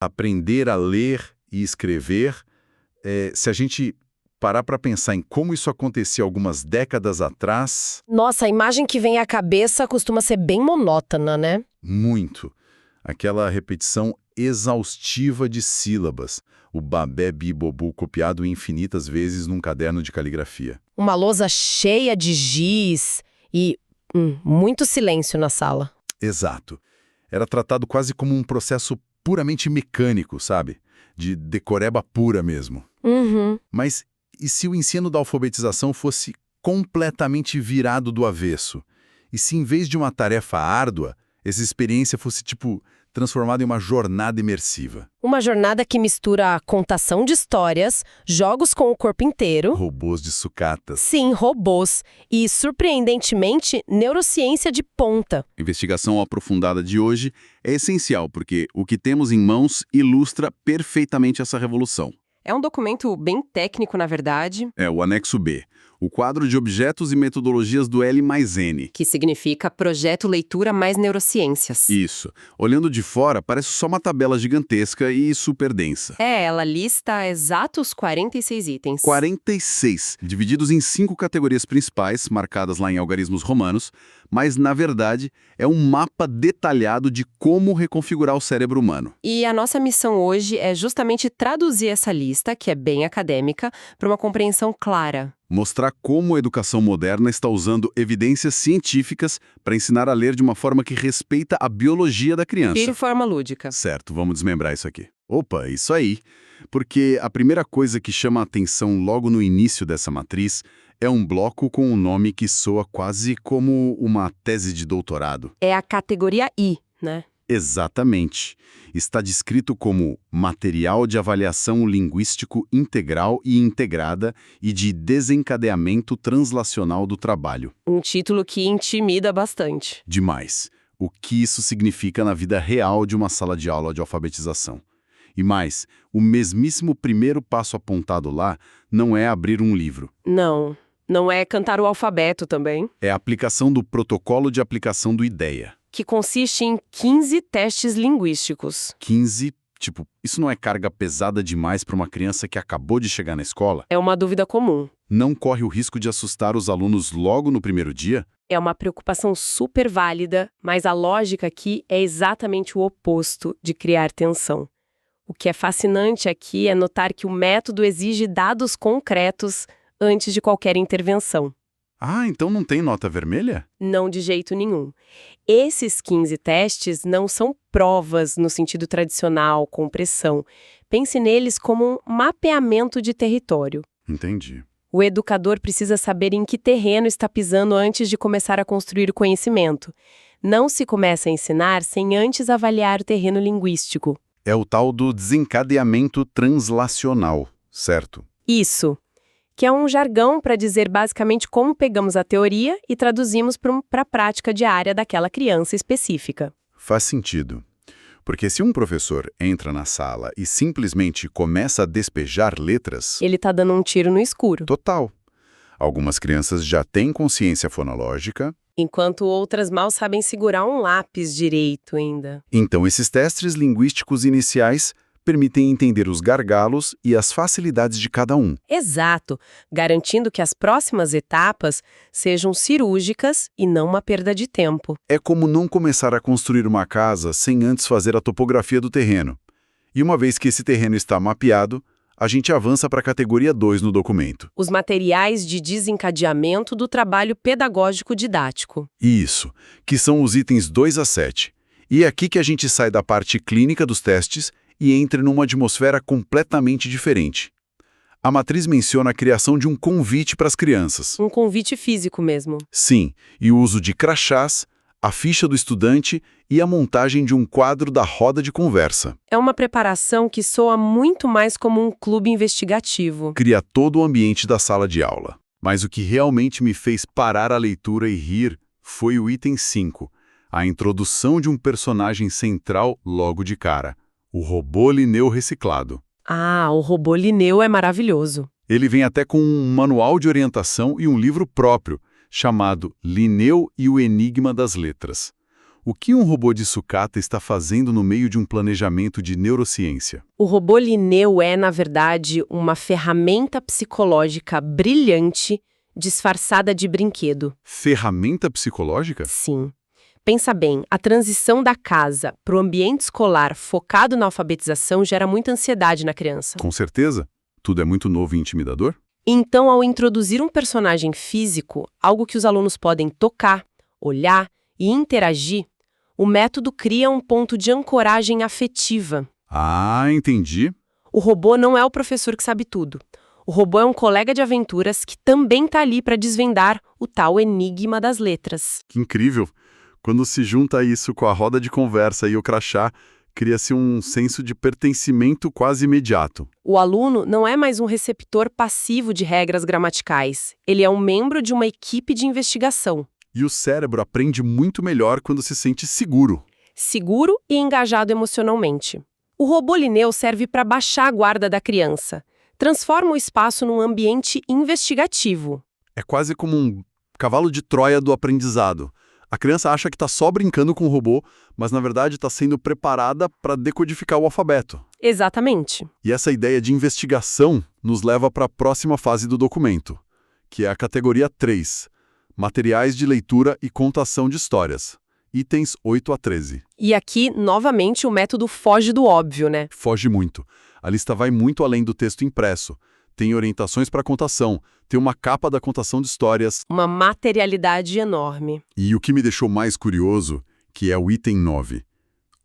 Aprender a ler e escrever, se a gente parar para pensar em como isso acontecia algumas décadas atrás, Nossa, a imagem que vem à cabeça costuma ser bem monótona, né? muito. Aquela repetição exaustiva de sílabas, o babé bibobu copiado infinitas vezes num caderno de caligrafia. Uma lousa cheia de giz e muito silêncio na sala. Exato. Era tratado quase como um processo puramente mecânico, sabe? De decoreba pura mesmo. Uhum. Mas e se o ensino da alfabetização fosse completamente virado do avesso? E se em vez de uma tarefa árdua, essa experiência fosse, transformada em uma jornada imersiva? Uma jornada que mistura a contação de histórias, jogos com o corpo inteiro, Robôs de sucatas. sim, robôs, e, surpreendentemente, neurociência de ponta. A investigação aprofundada de hoje é essencial porque o que temos em mãos ilustra perfeitamente essa revolução. É um documento bem técnico, na verdade, É o anexo B, o quadro de objetos e metodologias do L+N. que significa Projeto Leitura mais Neurociências. Isso. Olhando de fora, parece só uma tabela gigantesca e super densa. Ela lista exatos 46 itens. 46, divididos em 5 categorias principais, marcadas lá em algarismos romanos, mas, na verdade, é um mapa detalhado de como reconfigurar o cérebro humano. E a nossa missão hoje é justamente traduzir essa lista, que é bem acadêmica, para uma compreensão clara. Mostrar como a educação moderna está usando evidências científicas para ensinar a ler de uma forma que respeita a biologia da criança. De forma lúdica. Certo, vamos desmembrar isso aqui. Opa, isso aí. Porque a primeira coisa que chama a atenção logo no início dessa matriz é um bloco com um nome que soa quase como uma tese de doutorado. É a categoria I, né? Exatamente. Está descrito como Material de Avaliação Linguístico Integral e Integrada e de Desencadeamento Translacional do Trabalho. Um título que intimida bastante. Demais. O que isso significa na vida real de uma sala de aula de alfabetização. E mais, o mesmíssimo primeiro passo apontado lá não é abrir um livro. Não é cantar o alfabeto também, É a aplicação do protocolo de aplicação do IDEA. que consiste em 15 testes linguísticos. 15, isso não é carga pesada demais para uma criança que acabou de chegar na escola? É uma dúvida comum. Não corre o risco de assustar os alunos logo no primeiro dia? É uma preocupação super válida, mas a lógica aqui é exatamente o oposto de criar tensão. O que é fascinante aqui é notar que o método exige dados concretos antes de qualquer intervenção. Ah, então não tem nota vermelha? Não de jeito nenhum. Esses 15 testes não são provas no sentido tradicional, com pressão. Pense neles como um mapeamento de território. Entendi. O educador precisa saber em que terreno está pisando antes de começar a construir o conhecimento. Não se começa a ensinar sem antes avaliar o terreno linguístico. É o tal do desencadeamento translacional, certo? Isso, que é um jargão para dizer basicamente como pegamos a teoria e traduzimos para a prática diária daquela criança específica. Faz sentido. Porque se um professor entra na sala e simplesmente começa a despejar letras... Ele está dando um tiro no escuro. Total. Algumas crianças já têm consciência fonológica, Enquanto outras mal sabem segurar um lápis direito ainda. então esses testes linguísticos iniciais permitem entender os gargalos e as facilidades de cada um. Exato, garantindo que as próximas etapas sejam cirúrgicas e não uma perda de tempo. É como não começar a construir uma casa sem antes fazer a topografia do terreno. E uma vez que esse terreno está mapeado, a gente avança para a categoria 2 no documento. Os materiais de desencadeamento do trabalho pedagógico didático. Isso, que são os itens 2 a 7. E é aqui que a gente sai da parte clínica dos testes e entra numa atmosfera completamente diferente. A matriz menciona a criação de um convite para as crianças. Um convite físico mesmo. Sim, e o uso de crachás, a ficha do estudante e a montagem de um quadro da roda de conversa. É uma preparação que soa muito mais como um clube investigativo. Cria todo o ambiente da sala de aula. Mas o que realmente me fez parar a leitura e rir foi o item 5, a introdução de um personagem central logo de cara, o robô Linneu reciclado. Ah, o robô Linneu é maravilhoso. Ele vem até com um manual de orientação e um livro próprio, chamado Linneu e o Enigma das Letras. O que um robô de sucata está fazendo no meio de um planejamento de neurociência? O robô Linneu é, na verdade, uma ferramenta psicológica brilhante disfarçada de brinquedo. Ferramenta psicológica? Sim. Pensa bem, a transição da casa para o ambiente escolar focado na alfabetização gera muita ansiedade na criança. Com certeza. Tudo é muito novo e intimidador? Então, ao introduzir um personagem físico, algo que os alunos podem tocar, olhar e interagir, o método cria um ponto de ancoragem afetiva. Ah, entendi. O robô não é o professor que sabe tudo. O robô é um colega de aventuras que também está ali para desvendar o tal enigma das letras. Que incrível. Quando se junta isso com a roda de conversa e o crachá, cria-se um senso de pertencimento quase imediato. O aluno não é mais um receptor passivo de regras gramaticais. Ele é um membro de uma equipe de investigação. E o cérebro aprende muito melhor quando se sente seguro. Seguro e engajado emocionalmente. O robô Linneu serve para baixar a guarda da criança. Transforma o espaço num ambiente investigativo. É quase como um cavalo de Troia do aprendizado. A criança acha que está só brincando com o robô, mas na verdade está sendo preparada para decodificar o alfabeto. Exatamente. E essa ideia de investigação nos leva para a próxima fase do documento, que é a categoria 3, materiais de leitura e contação de histórias, itens 8 a 13. E aqui, novamente, o método foge do óbvio, né? Foge muito. A lista vai muito além do texto impresso. Tem orientações para contação, tem uma capa da contação de histórias. Uma materialidade enorme. E o que me deixou mais curioso, que é o item 9.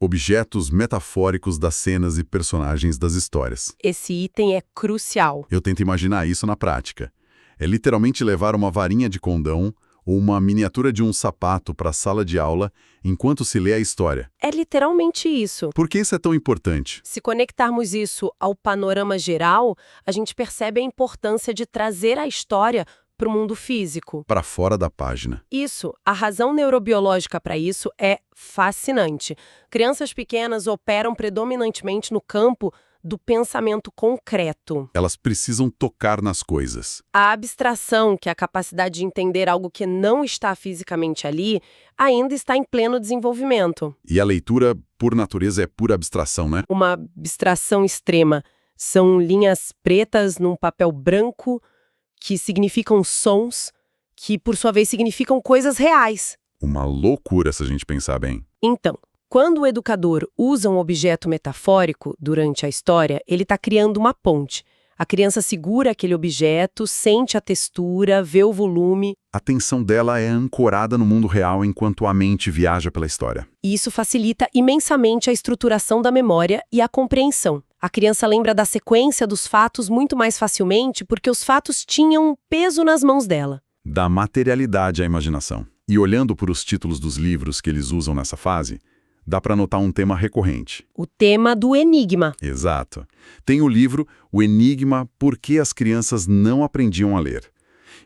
Objetos metafóricos das cenas e personagens das histórias. Esse item é crucial. Eu tento imaginar isso na prática. É literalmente levar uma varinha de condão ou uma miniatura de um sapato para a sala de aula enquanto se lê a história. É literalmente isso. Por que isso é tão importante? Se conectarmos isso ao panorama geral, a gente percebe a importância de trazer a história para o mundo físico. Para fora da página. Isso, a razão neurobiológica para isso é fascinante. Crianças pequenas operam predominantemente no campo do pensamento concreto. Elas precisam tocar nas coisas. A abstração, que é a capacidade de entender algo que não está fisicamente ali, ainda está em pleno desenvolvimento. E a leitura, por natureza, é pura abstração, né? Uma abstração extrema. São linhas pretas num papel branco que significam sons, que por sua vez significam coisas reais. Uma loucura se a gente pensar bem. Então, quando o educador usa um objeto metafórico durante a história, ele está criando uma ponte. A criança segura aquele objeto, sente a textura, vê o volume. A atenção dela é ancorada no mundo real enquanto a mente viaja pela história. E isso facilita imensamente a estruturação da memória e a compreensão. A criança lembra da sequência dos fatos muito mais facilmente porque os fatos tinham um peso nas mãos dela. Dá materialidade à imaginação. E olhando por os títulos dos livros que eles usam nessa fase, dá para notar um tema recorrente. O tema do enigma. Exato. Tem o livro O Enigma, Por que as Crianças Não Aprendiam a Ler.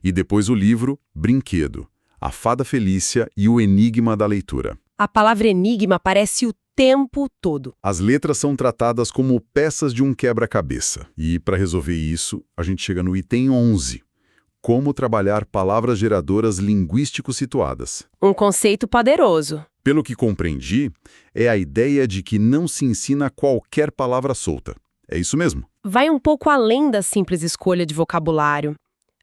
E depois o livro Brinquedo, A Fada Felícia e o Enigma da Leitura. A palavra enigma aparece o tempo todo. As letras são tratadas como peças de um quebra-cabeça. E para resolver isso, a gente chega no item 11. Como trabalhar palavras geradoras linguísticos situadas. Um conceito poderoso. Pelo que compreendi, é a ideia de que não se ensina qualquer palavra solta. É isso mesmo? Vai um pouco além da simples escolha de vocabulário.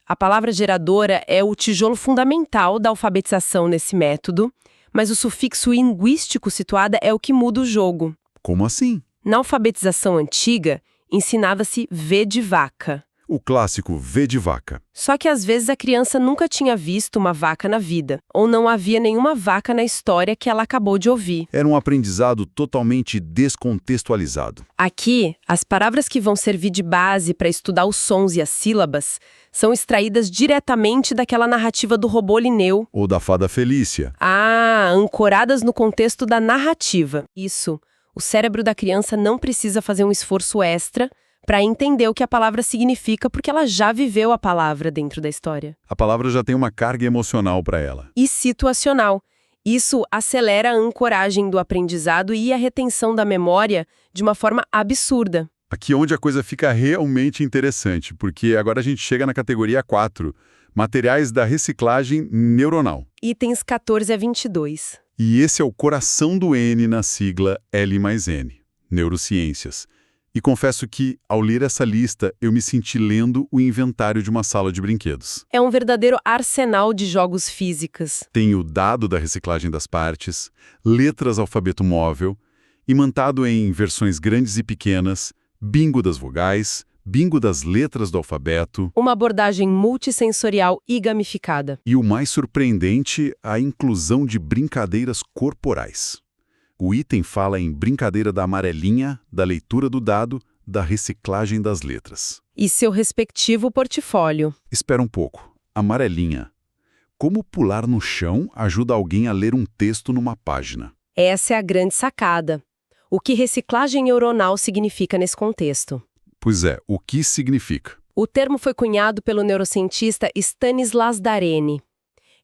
A palavra geradora é o tijolo fundamental da alfabetização nesse método, mas o sufixo linguístico situada é o que muda o jogo. Como assim? Na alfabetização antiga, ensinava-se V de vaca. O clássico V de vaca. Só que às vezes a criança nunca tinha visto uma vaca na vida, ou não havia nenhuma vaca na história que ela acabou de ouvir. Era um aprendizado totalmente descontextualizado. Aqui, as palavras que vão servir de base para estudar os sons e as sílabas são extraídas diretamente daquela narrativa do robô Linneu. Ou da Fada Felícia. Ancoradas no contexto da narrativa. Isso. O cérebro da criança não precisa fazer um esforço extra para entender o que a palavra significa, porque ela já viveu a palavra dentro da história. A palavra já tem uma carga emocional para ela. E situacional. Isso acelera a ancoragem do aprendizado e a retenção da memória de uma forma absurda. Aqui é onde a coisa fica realmente interessante, porque agora a gente chega na categoria 4, materiais da reciclagem neuronal. Itens 14 a 22. E esse é o coração do N na sigla L+N, neurociências. E confesso que, ao ler essa lista, eu me senti lendo o inventário de uma sala de brinquedos. É um verdadeiro arsenal de jogos físicas. Tem o dado da reciclagem das partes, letras alfabeto móvel, imantado em versões grandes e pequenas, bingo das vogais, bingo das letras do alfabeto. Uma abordagem multissensorial e gamificada. E o mais surpreendente, a inclusão de brincadeiras corporais. O item fala em brincadeira da amarelinha, da leitura do dado, da reciclagem das letras. E seu respectivo portfólio. Espera um pouco. Amarelinha. Como pular no chão ajuda alguém a ler um texto numa página? Essa é a grande sacada. O que reciclagem neuronal significa nesse contexto? Pois é, o que significa? O termo foi cunhado pelo neurocientista Stanislas Dehaene.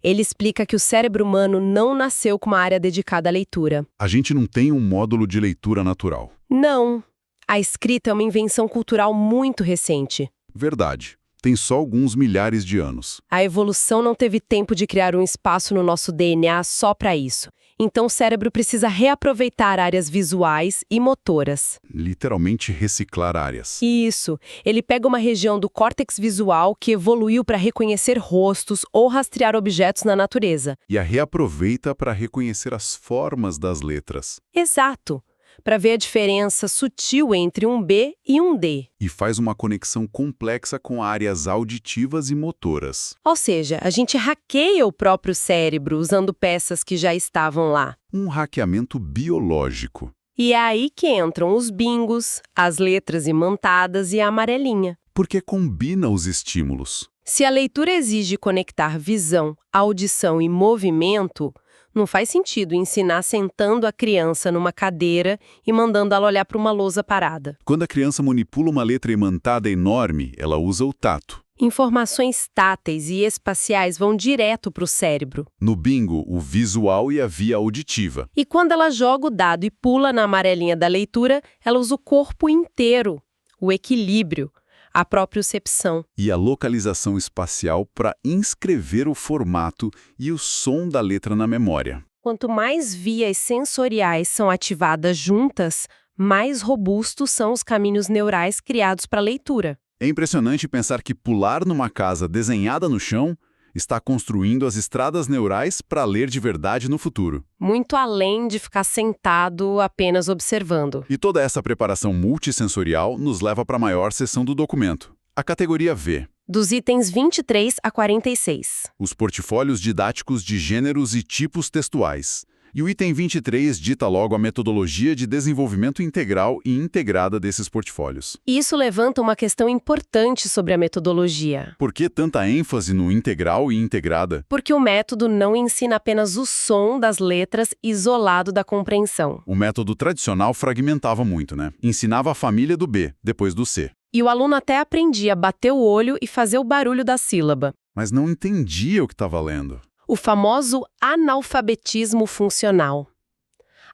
Ele explica que o cérebro humano não nasceu com uma área dedicada à leitura. A gente não tem um módulo de leitura natural. Não. A escrita é uma invenção cultural muito recente. Verdade. Tem só alguns milhares de anos. A evolução não teve tempo de criar um espaço no nosso DNA só para isso. Então o cérebro precisa reaproveitar áreas visuais e motoras. Literalmente reciclar áreas. Isso. Ele pega uma região do córtex visual que evoluiu para reconhecer rostos ou rastrear objetos na natureza. E a reaproveita para reconhecer as formas das letras. Exato. Para ver a diferença sutil entre um B e um D. E faz uma conexão complexa com áreas auditivas e motoras. Ou seja, a gente hackeia o próprio cérebro usando peças que já estavam lá. Um hackeamento biológico. E é aí que entram os bingos, as letras imantadas e a amarelinha. Porque combina os estímulos. Se a leitura exige conectar visão, audição e movimento, não faz sentido ensinar sentando a criança numa cadeira e mandando ela olhar para uma lousa parada. Quando a criança manipula uma letra imantada enorme, ela usa o tato. Informações táteis e espaciais vão direto para o cérebro. No bingo, o visual e a via auditiva. E quando ela joga o dado e pula na amarelinha da leitura, ela usa o corpo inteiro, o equilíbrio, a propriocepção. E a localização espacial para inscrever o formato e o som da letra na memória. Quanto mais vias sensoriais são ativadas juntas, mais robustos são os caminhos neurais criados para a leitura. É impressionante pensar que pular numa casa desenhada no chão está construindo as estradas neurais para ler de verdade no futuro. Muito além de ficar sentado apenas observando. E toda essa preparação multissensorial nos leva para a maior seção do documento, a categoria V. Dos itens 23 a 46. Os portfólios didáticos de gêneros e tipos textuais. E o item 23 dita logo a metodologia de desenvolvimento integral e integrada desses portfólios. Isso levanta uma questão importante sobre a metodologia. Por que tanta ênfase no integral e integrada? Porque o método não ensina apenas o som das letras isolado da compreensão. O método tradicional fragmentava muito, né? Ensinava a família do B, depois do C. E o aluno até aprendia a bater o olho e fazer o barulho da sílaba. Mas não entendia o que estava lendo. O famoso analfabetismo funcional.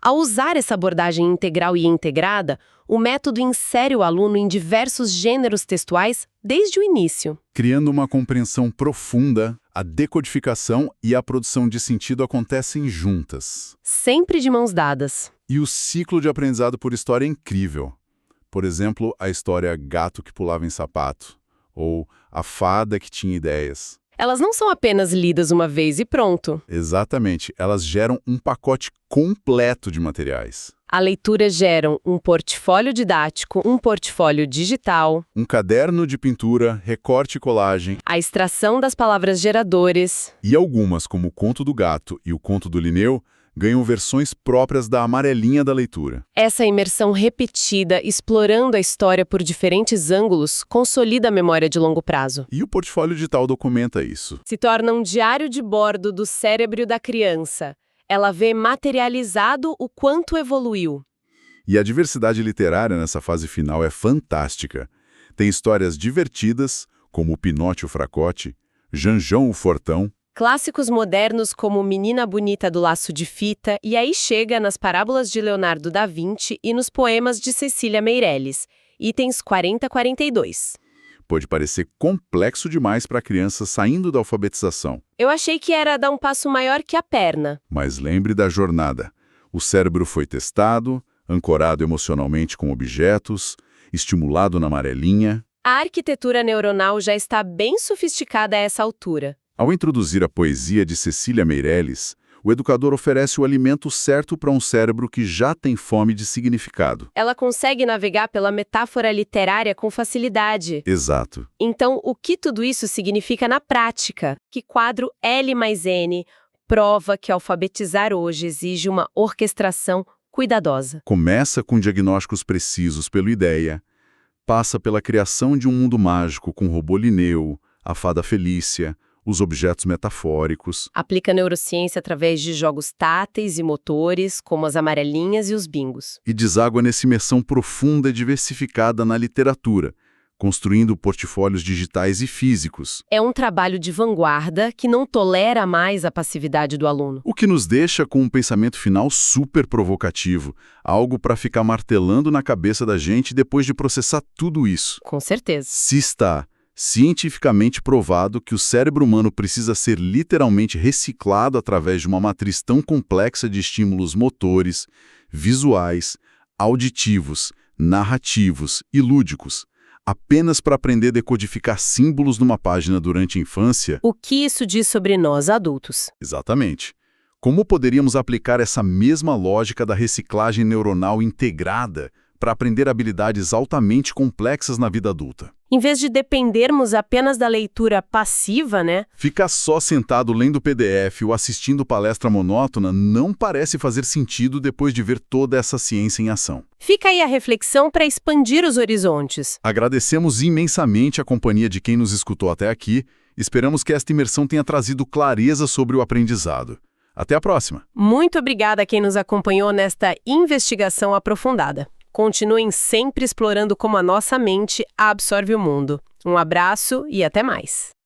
Ao usar essa abordagem integral e integrada, o método insere o aluno em diversos gêneros textuais desde o início. Criando uma compreensão profunda, a decodificação e a produção de sentido acontecem juntas. Sempre de mãos dadas. E o ciclo de aprendizado por história é incrível. Por exemplo, a história Gato que Pulava em Sapato, ou A Fada que Tinha Ideias. Elas não são apenas lidas uma vez e pronto. Exatamente, elas geram um pacote completo de materiais. A leitura gera um portfólio didático, um portfólio digital, Um caderno de pintura, recorte e colagem, a extração das palavras geradores. e algumas, como o Conto do Gato e o Conto do Linneu, ganham versões próprias da amarelinha da leitura. Essa imersão repetida, explorando a história por diferentes ângulos, consolida a memória de longo prazo. E o portfólio digital documenta isso. Se torna um diário de bordo do cérebro da criança. Ela vê materializado o quanto evoluiu. E a diversidade literária nessa fase final é fantástica. Tem histórias divertidas, como o Pinóquio Fracote, Janjão o Fortão, Clássicos modernos como Menina Bonita do Laço de Fita, e aí chega nas parábolas de Leonardo da Vinci e nos poemas de Cecília Meirelles, itens 40 a 42. pode parecer complexo demais para crianças saindo da alfabetização. Eu achei que era dar um passo maior que a perna. Mas lembre da jornada. O cérebro foi testado, ancorado emocionalmente com objetos, estimulado na amarelinha. A arquitetura neuronal já está bem sofisticada a essa altura. Ao introduzir a poesia de Cecília Meirelles, o educador oferece o alimento certo para um cérebro que já tem fome de significado. Ela consegue navegar pela metáfora literária com facilidade. Exato. Então, o que tudo isso significa na prática? Que quadro L mais N prova que alfabetizar hoje exige uma orquestração cuidadosa. Começa com diagnósticos precisos pelo IDEA, passa pela criação de um mundo mágico com o robô Linneu, a fada Felícia, os objetos metafóricos. Aplica neurociência através de jogos táteis e motores, como as amarelinhas e os bingos. E deságua nessa imersão profunda e diversificada na literatura, construindo portfólios digitais e físicos. É um trabalho de vanguarda que não tolera mais a passividade do aluno. O que nos deixa com um pensamento final super provocativo, algo para ficar martelando na cabeça da gente depois de processar tudo isso. Com certeza. Se está cientificamente provado que o cérebro humano precisa ser literalmente reciclado através de uma matriz tão complexa de estímulos motores, visuais, auditivos, narrativos e lúdicos, apenas para aprender a decodificar símbolos numa página durante a infância. O que isso diz sobre nós, adultos? Exatamente. Como poderíamos aplicar essa mesma lógica da reciclagem neuronal integrada para aprender habilidades altamente complexas na vida adulta? Em vez de dependermos apenas da leitura passiva, né? Ficar só sentado lendo PDF ou assistindo palestra monótona não parece fazer sentido depois de ver toda essa ciência em ação. Fica aí a reflexão para expandir os horizontes. Agradecemos imensamente a companhia de quem nos escutou até aqui. Esperamos que esta imersão tenha trazido clareza sobre o aprendizado. Até a próxima! Muito obrigada a quem nos acompanhou nesta investigação aprofundada. Continuem sempre explorando como a nossa mente absorve o mundo. Um abraço e até mais!